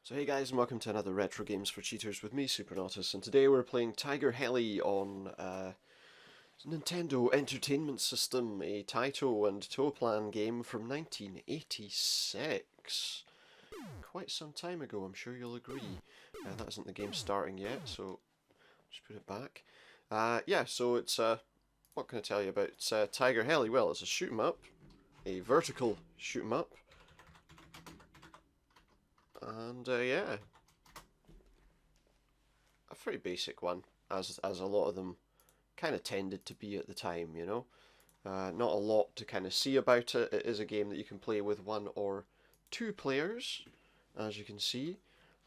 So hey guys, and welcome to another Retro Games for Cheaters with me, Supernautus, and today we're playing Tiger Heli on Nintendo Entertainment System, a Taito and Toaplan game from 1986. Quite some time ago, I'm sure you'll agree. That isn't the game starting yet, so just put it back. Yeah, so it's, what can I tell you about Tiger Heli? Well, it's a shoot 'em up, a vertical shoot 'em up. And yeah, a pretty basic one, as a lot of them kind of tended to be at the time, you know. Not a lot to kind of see about it. It is a game that you can play with one or two players, as you can see,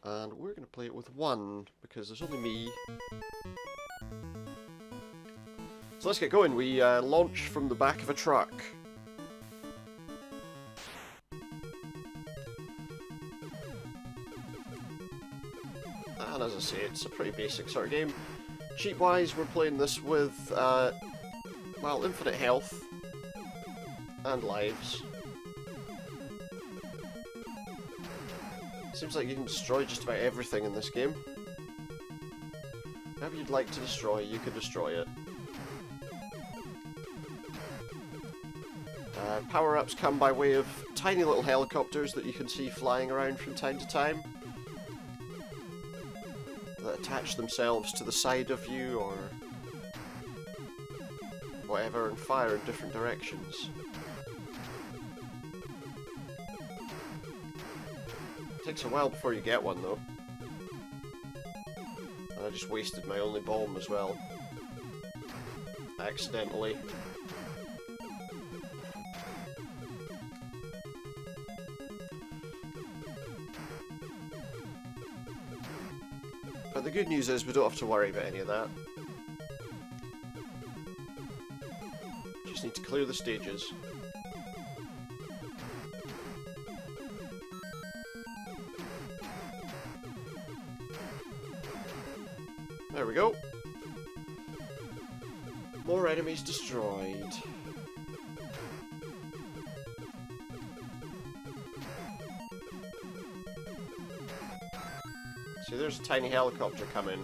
and we're going to play it with one because there's only me. So let's get going. We launch from the back of a truck. And as I say, it's a pretty basic sort of game. Cheat-wise, we're playing this with, well, infinite health and lives. Seems like you can destroy just about everything in this game. Whatever you'd like to destroy, you can destroy it. Power-ups come by way of tiny little helicopters that you can see flying around from time to time, that attach themselves to the side of you or whatever and fire in different directions. It takes a while before you get one though. And I just wasted my only bomb as well. Accidentally. But the good news is we don't have to worry about any of that. Just need to clear the stages. There we go. More enemies destroyed. See, there's a tiny helicopter coming.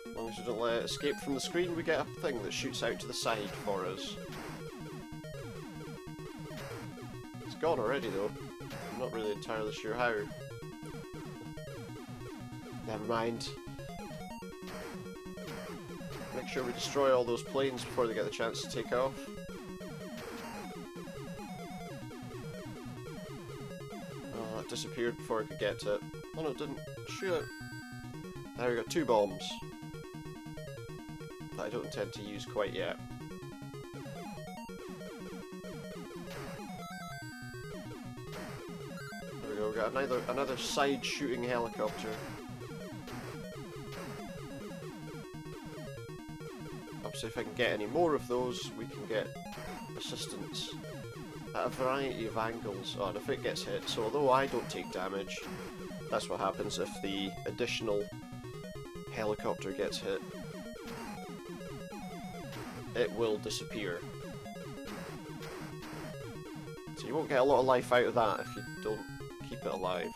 As long as we don't let it escape from the screen, we get a thing that shoots out to the side for us. It's gone already though. I'm not really entirely sure how. Never mind. Make sure we destroy all those planes before they get the chance to take off. Oh, that disappeared before I could get to it. Oh no, it didn't. Shoot. Now we got two bombs that I don't intend to use quite yet. There we go, we got another side shooting helicopter. Obviously if I can get any more of those, we can get assistance at a variety of angles. Oh, and if it gets hit, so although I don't take damage, that's what happens if the additional helicopter gets hit. It will disappear. So you won't get a lot of life out of that if you don't keep it alive.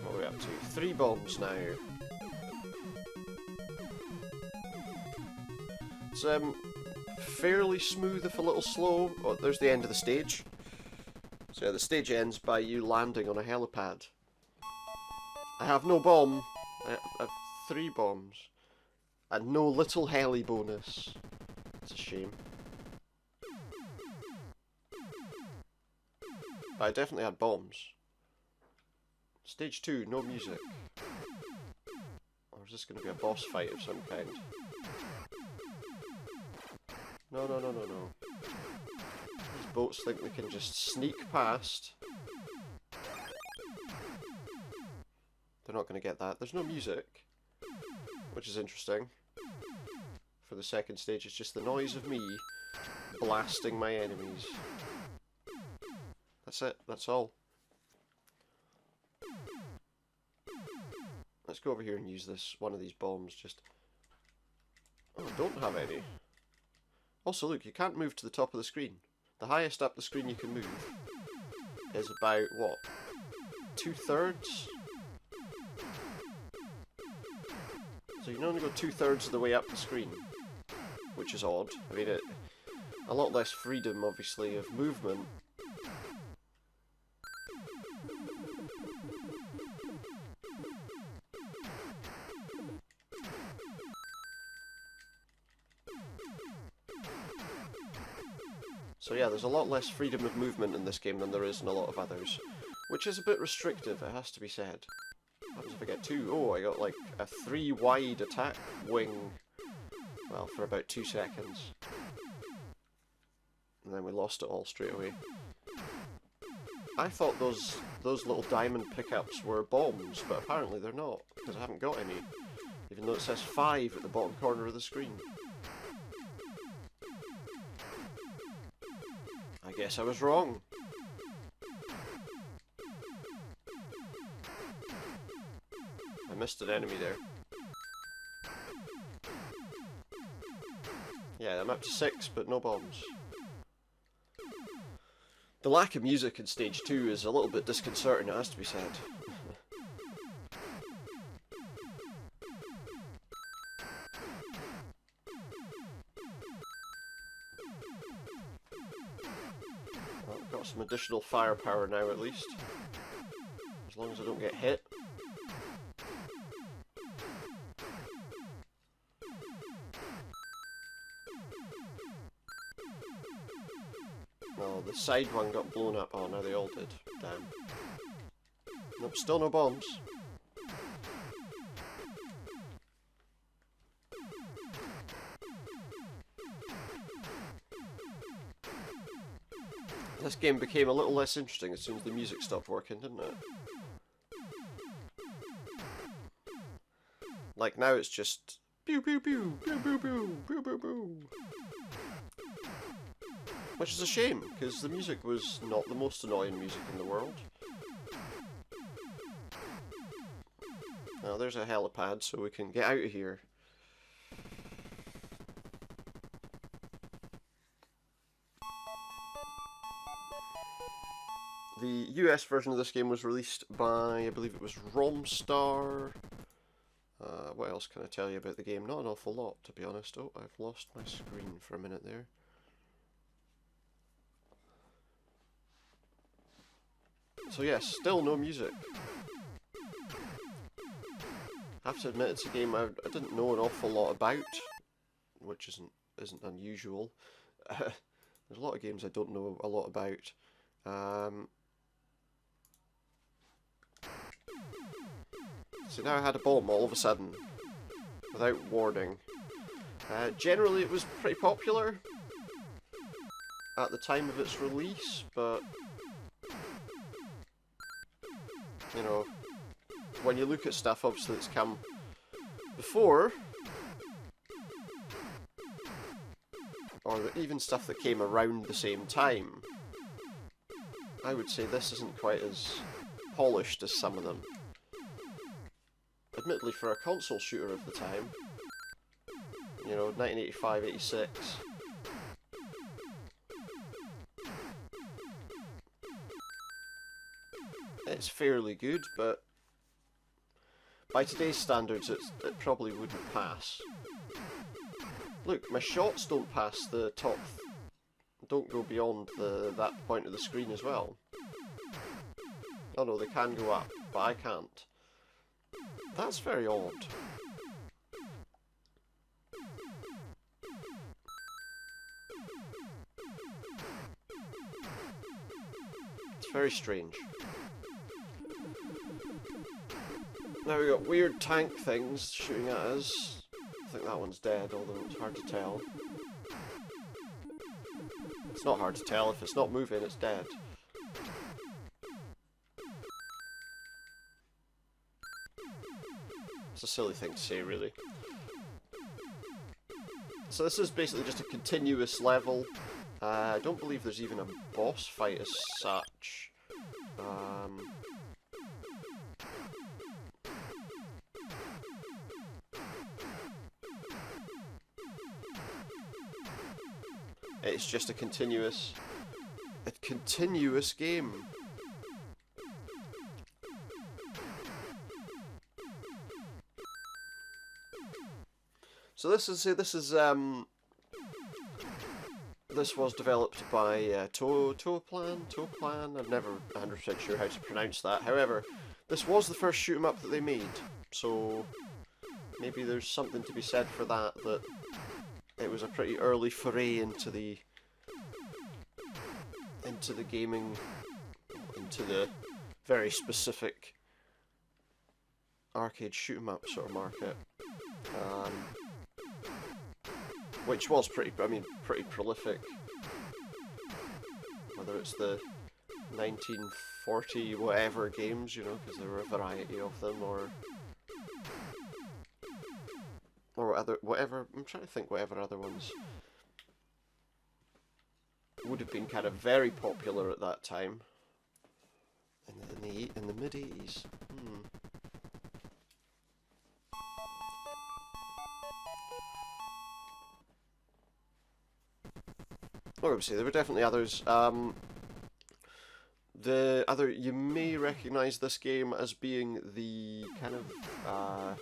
What are we up to? 3 bombs now. It's fairly smooth if a little slow. Oh, there's the end of the stage. So yeah, the stage ends by you landing on a helipad. I have no bomb. I have 3 bombs. And no little heli bonus. It's a shame. But I definitely had bombs. Stage 2, no music. Or is this going to be a boss fight of some kind? No, no, no, no, no. These boats think they can just sneak past. They're not going to get that. There's no music, which is interesting. For the second stage, it's just the noise of me blasting my enemies. That's it. That's all. Let's go over here and use one of these bombs. Just. Oh, I don't have any. Also, look, you can't move to the top of the screen. The highest up the screen you can move is about, what, 2/3. So you can only go 2/3 of the way up the screen, which is odd. I mean, a lot less freedom, obviously, of movement. So yeah, there's a lot less freedom of movement in this game than there is in a lot of others, which is a bit restrictive, it has to be said. What happens if I get 2? Oh, I got like a 3 wide attack wing, well, for about 2 seconds. And then we lost it all straight away. I thought those little diamond pickups were bombs, but apparently they're not, because I haven't got any, even though it says 5 at the bottom corner of the screen. I guess I was wrong. I missed an enemy there. Yeah, I'm up to 6, but no bombs. The lack of music in stage 2 is a little bit disconcerting, it has to be said. Well, I've got some additional firepower now at least. As long as I don't get hit. Oh, the side one got blown up. Oh, now they all did. Damn. Nope, still no bombs. This game became a little less interesting as soon as the music stopped working, didn't it? Like now it's just pew pew pew pew pew pew pew pew pew. Which is a shame, because the music was not the most annoying music in the world. Now there's a helipad, so we can get out of here. The US version of this game was released by, I believe it was Romstar. What else can I tell you about the game? Not an awful lot, to be honest. Oh, I've lost my screen for a minute there. So yes, still no music. I have to admit it's a game I didn't know an awful lot about, which isn't unusual. There's a lot of games I don't know a lot about. So now I had a bomb all of a sudden, without warning. Generally it was pretty popular at the time of its release, but you know, when you look at stuff obviously that's come before, or even stuff that came around the same time, I would say this isn't quite as polished as some of them. Admittedly, for a console shooter of the time, you know, 1985, 86. It's fairly good, but by today's standards, it probably wouldn't pass. Look, my shots don't pass the top, don't go beyond that point of the screen as well. Oh no, they can go up, but I can't. That's very odd. It's very strange. Now we got weird tank things shooting at us. I think that one's dead, although it's hard to tell. It's not hard to tell. If it's not moving, it's dead. It's a silly thing to say, really. So this is basically just a continuous level. I don't believe there's even a boss fight as such. It's just a continuous game. So this was developed by Toaplan. I'm never 100% sure how to pronounce that. However, this was the first shoot 'em up that they made, so maybe there's something to be said for that. That it was a pretty early foray into the gaming, into the very specific arcade shoot 'em up sort of market. Which was pretty prolific. Whether it's the 1940 whatever games, you know, because there were a variety of them, or whatever. I'm trying to think whatever other ones would have been kind of very popular at that time in the mid 80s. Obviously, there were definitely others. You may recognise this game as being the kind of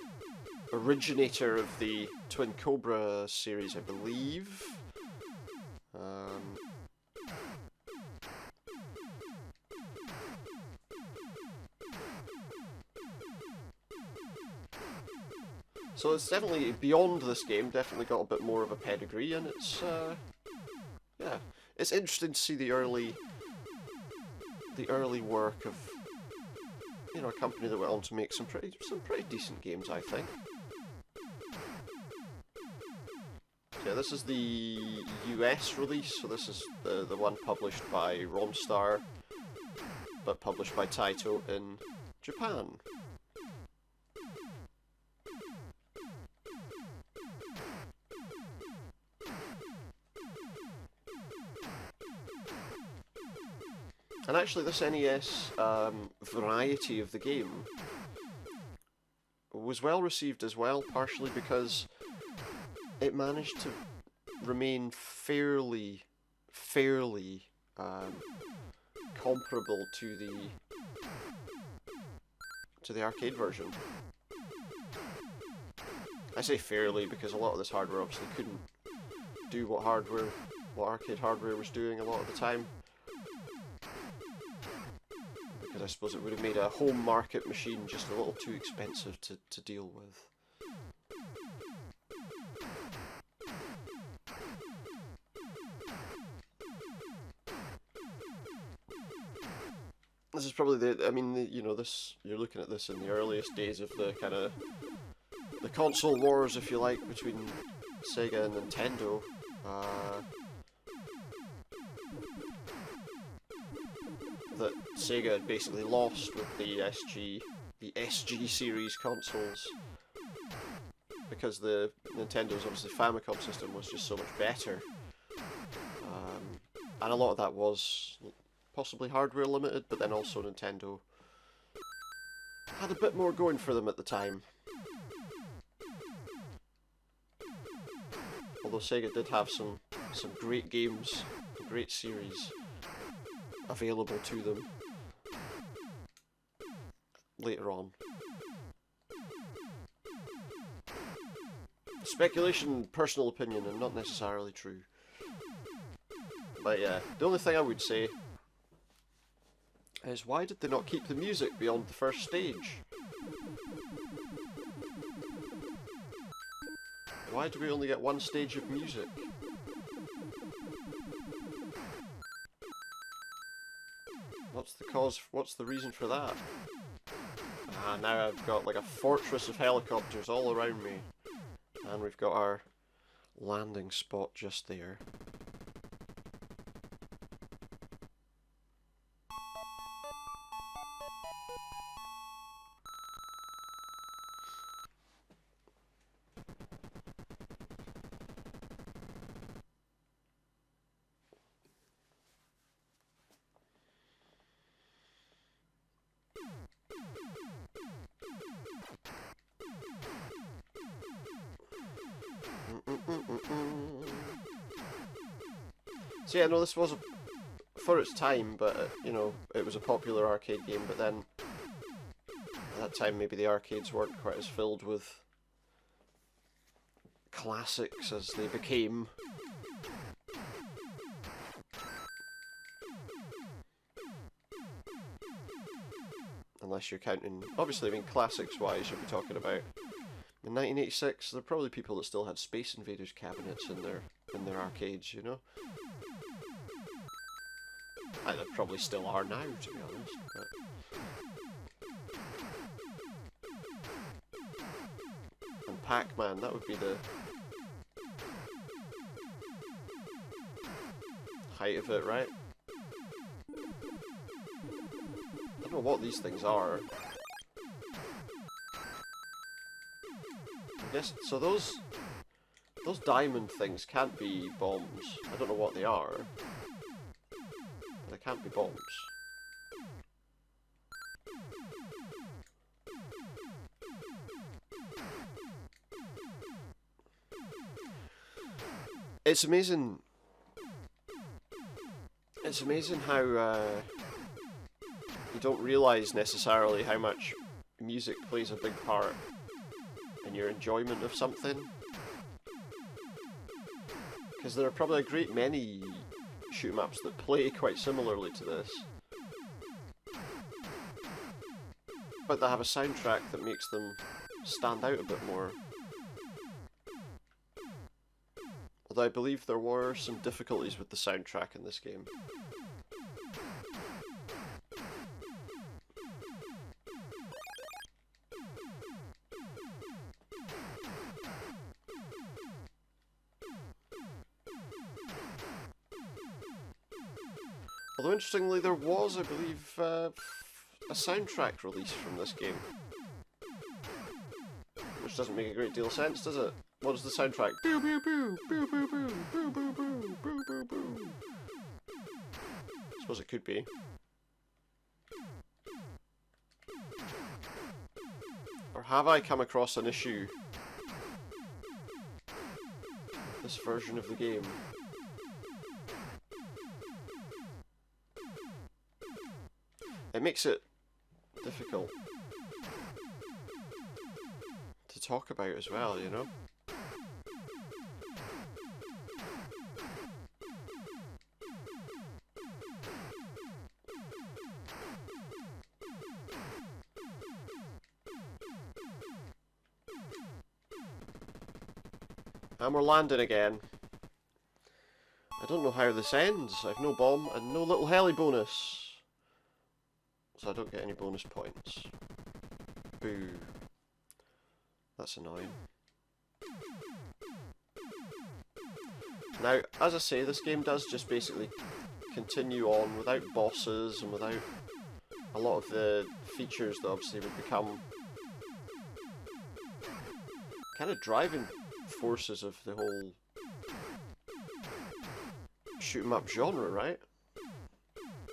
originator of the Twin Cobra series, I believe. So it's definitely, beyond this game, definitely got a bit more of a pedigree, and it's yeah, it's interesting to see the early work of, you know, a company that went on to make some pretty decent games, I think. Yeah, this is the US release, so this is the one published by Romstar, but published by Taito in Japan. And actually, this NES variety of the game was well received as well, partially because it managed to remain fairly comparable to the arcade version. I say fairly because a lot of this hardware obviously couldn't do what arcade hardware was doing a lot of the time. Because I suppose it would have made a home market machine just a little too expensive to deal with. This is probably you're looking at this in the earliest days of the kind of the console wars, if you like, between Sega and Nintendo. That Sega had basically lost with the SG series consoles, because the Nintendo's obviously Famicom system was just so much better, and a lot of that was possibly hardware limited, but then also Nintendo had a bit more going for them at the time. Although Sega did have some great games, a great series available to them later on. Speculation, personal opinion, and not necessarily true. But yeah, the only thing I would say is, why did they not keep the music beyond the first stage? Why do we only get one stage of music? What's the cause? What's the reason for that? Ah, now I've got like a fortress of helicopters all around me. And we've got our landing spot just there. So yeah, no, this was for its time, but you know, it was a popular arcade game. But then at that time, maybe the arcades weren't quite as filled with classics as they became. Unless you're counting, obviously, I mean, classics-wise, you'll be talking about. In 1986, there are probably people that still had Space Invaders cabinets in their arcades, you know? And there probably still are now, to be honest. But... And Pac-Man, that would be the height of it, right? I don't know what these things are. I guess, so those diamond things can't be bombs. I don't know what they are. They can't be bombs. It's amazing. It's amazing how you don't realise necessarily how much music plays a big part in your enjoyment of something. Because there are probably a great many shoot 'em ups that play quite similarly to this, but they have a soundtrack that makes them stand out a bit more. Although I believe there were some difficulties with the soundtrack in this game. Although interestingly, there was, I believe, a soundtrack release from this game. Which doesn't make a great deal of sense, does it? What is the soundtrack? Boo boo boo, boo boo boo, boo boo boo, boo boo boo. I suppose it could be. Or have I come across an issue with this version of the game? It makes it difficult to talk about as well, you know? And we're landing again. I don't know how this ends. I've no bomb and no little heli bonus. So I don't get any bonus points. Boo. That's annoying. Now, as I say, this game does just basically continue on without bosses and without a lot of the features that obviously would become kind of driving forces of the whole shoot 'em up genre, right?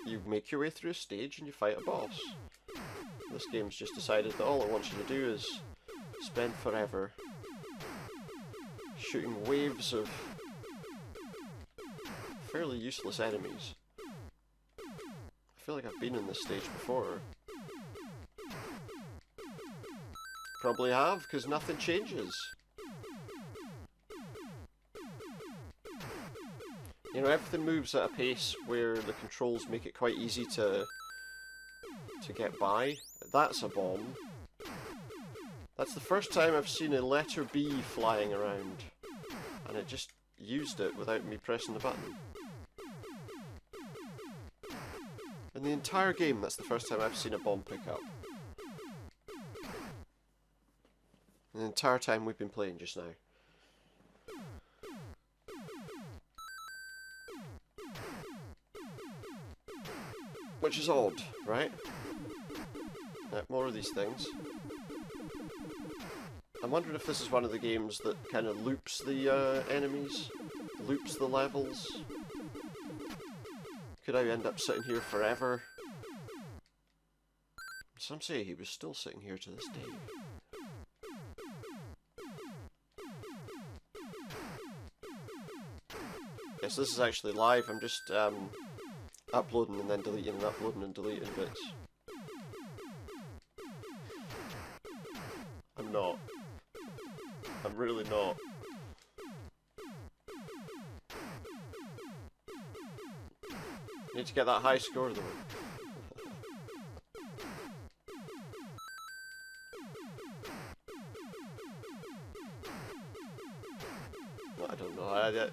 You make your way through a stage and you fight a boss. This game's just decided that all it wants you to do is spend forever shooting waves of fairly useless enemies. I feel like I've been in this stage before. Probably have, because nothing changes. You know, everything moves at a pace where the controls make it quite easy to get by. That's a bomb. That's the first time I've seen a letter B flying around, and it just used it without me pressing the button. In the entire game, that's the first time I've seen a bomb pick up. In the entire time we've been playing just now. Which is odd, right? More of these things. I'm wondering if this is one of the games that kind of loops the enemies, loops the levels. Could I end up sitting here forever? Some say he was still sitting here to this day. Yes, this is actually live. I'm just uploading and then deleting and uploading and deleting bits. I'm not. I'm really not. Need to get that high score though. I don't know.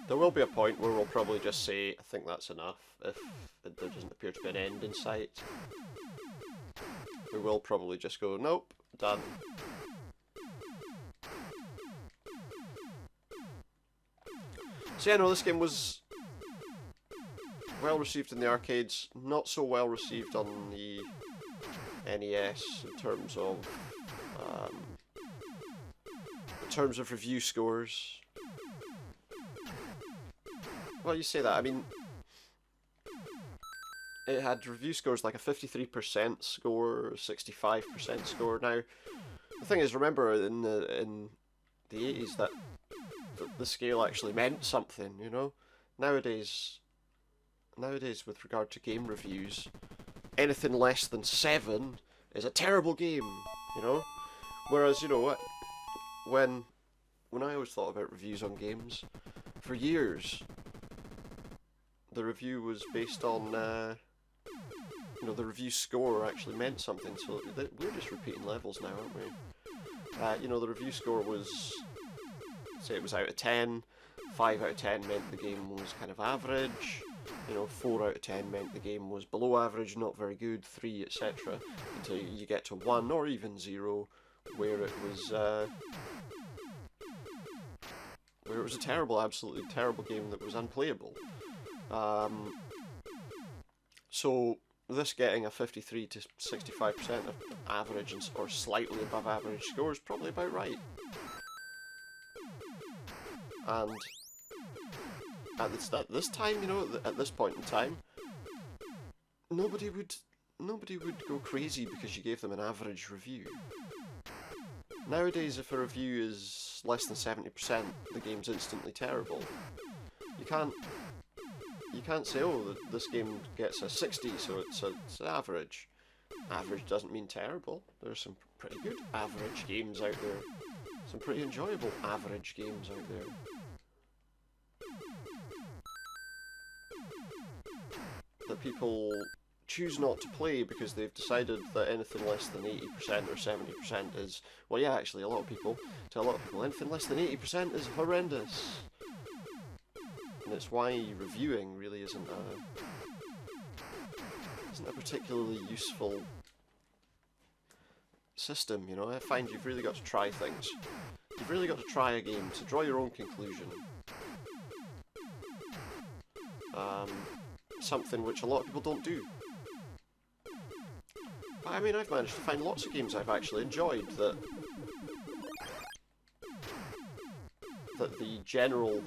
There will be a point where we'll probably just say, I think that's enough, if there doesn't appear to be an end in sight. We will probably just go, nope, done. So yeah, no, this game was well received in the arcades, not so well received on the NES in terms of review scores. Well, you say that, I mean, it had review scores like a 53% score, 65% score. Now, the thing is, remember in the 80s that the scale actually meant something, you know? Nowadays, with regard to game reviews, anything less than 7 is a terrible game, you know? Whereas, you know, when I always thought about reviews on games, for years, the review was based on, you know, the review score actually meant something, so we're just repeating levels now, aren't we? You know, the review score was, say it was out of 10, 5 out of 10 meant the game was kind of average, you know, 4 out of 10 meant the game was below average, not very good, 3, etc. Until you get to 1 or even 0, where it was a terrible, absolutely terrible game that was unplayable. So this getting a 53 to 65% of average or slightly above average score is probably about right. And at this time, you know, at this point in time, nobody would go crazy because you gave them an average review. Nowadays, if a review is less than 70%, the game's instantly terrible. You can't say, oh, this game gets a 60, so it's average. Average doesn't mean terrible. There's some pretty good average games out there. Some pretty enjoyable average games out there. That people choose not to play because they've decided that anything less than 80% or 70% is... Well, yeah, actually, to a lot of people, anything less than 80% is horrendous. And it's why reviewing really isn't a particularly useful system, you know. I find you've really got to try things. You've really got to try a game to draw your own conclusion. Something which a lot of people don't do. I mean, I've managed to find lots of games I've actually enjoyed that the general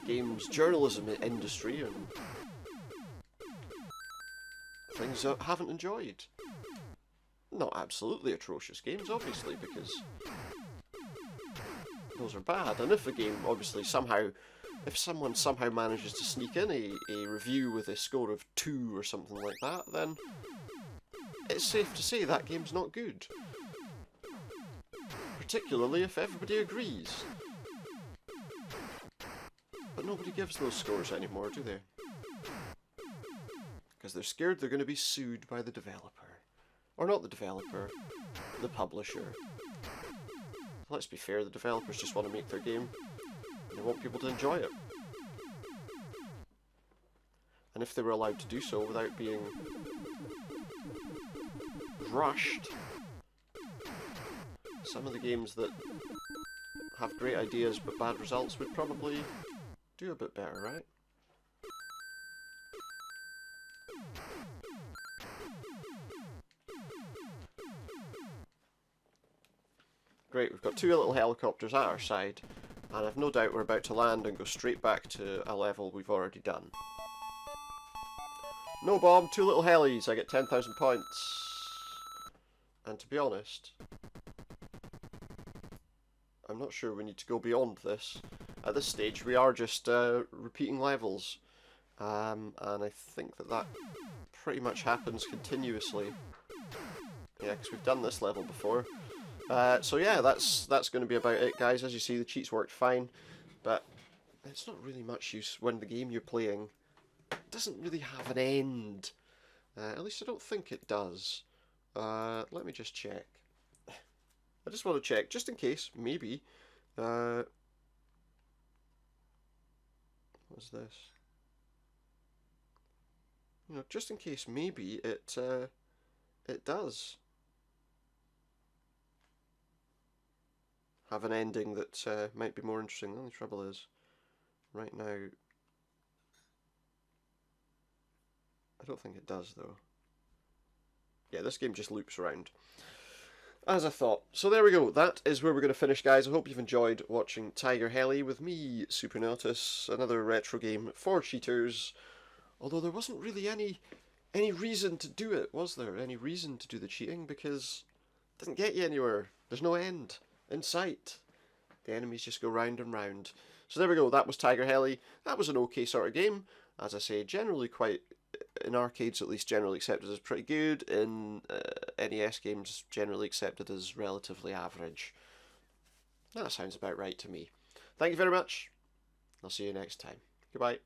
games journalism industry and things haven't enjoyed. Not absolutely atrocious games, obviously, because those are bad. And if a game, obviously, if someone somehow manages to sneak in a review with a score of 2 or something like that, then it's safe to say that game's not good. Particularly if everybody agrees. But nobody gives those scores anymore, do they? Because they're scared they're going to be sued by the developer. Or not the developer, the publisher. Let's be fair, the developers just want to make their game. They want people to enjoy it. And if they were allowed to do so without being rushed, some of the games that have great ideas but bad results would probably do a bit better, right? Great, we've got 2 little helicopters at our side, and I've no doubt we're about to land and go straight back to a level we've already done. No bomb, 2 little helis, I get 10,000 points. And to be honest, I'm not sure we need to go beyond this. At this stage we are just repeating levels, and I think that pretty much happens continuously. Yeah, because we've done this level before. So yeah, that's going to be about it, guys. As you see, the cheats worked fine, but it's not really much use when the game you're playing doesn't really have an end. At least I don't think it does. Let me just check. I just want to check, just in case, maybe. What's this? You know, just in case, maybe it does have an ending that might be more interesting. The only trouble is, right now, I don't think it does though. Yeah, this game just loops around. As I thought. So there we go. That is where we're going to finish, guys. I hope you've enjoyed watching Tiger Heli with me, Supernatus, another retro game for cheaters. Although there wasn't really any reason to do it, was there? Any reason to do the cheating? Because it doesn't get you anywhere. There's no end in sight. The enemies just go round and round. So there we go. That was Tiger Heli. That was an okay sort of game. As I say, generally quite, in arcades at least, generally accepted as pretty good. In NES games, generally accepted as relatively average. That sounds about right to me. Thank you very much. I'll see you next time. Goodbye.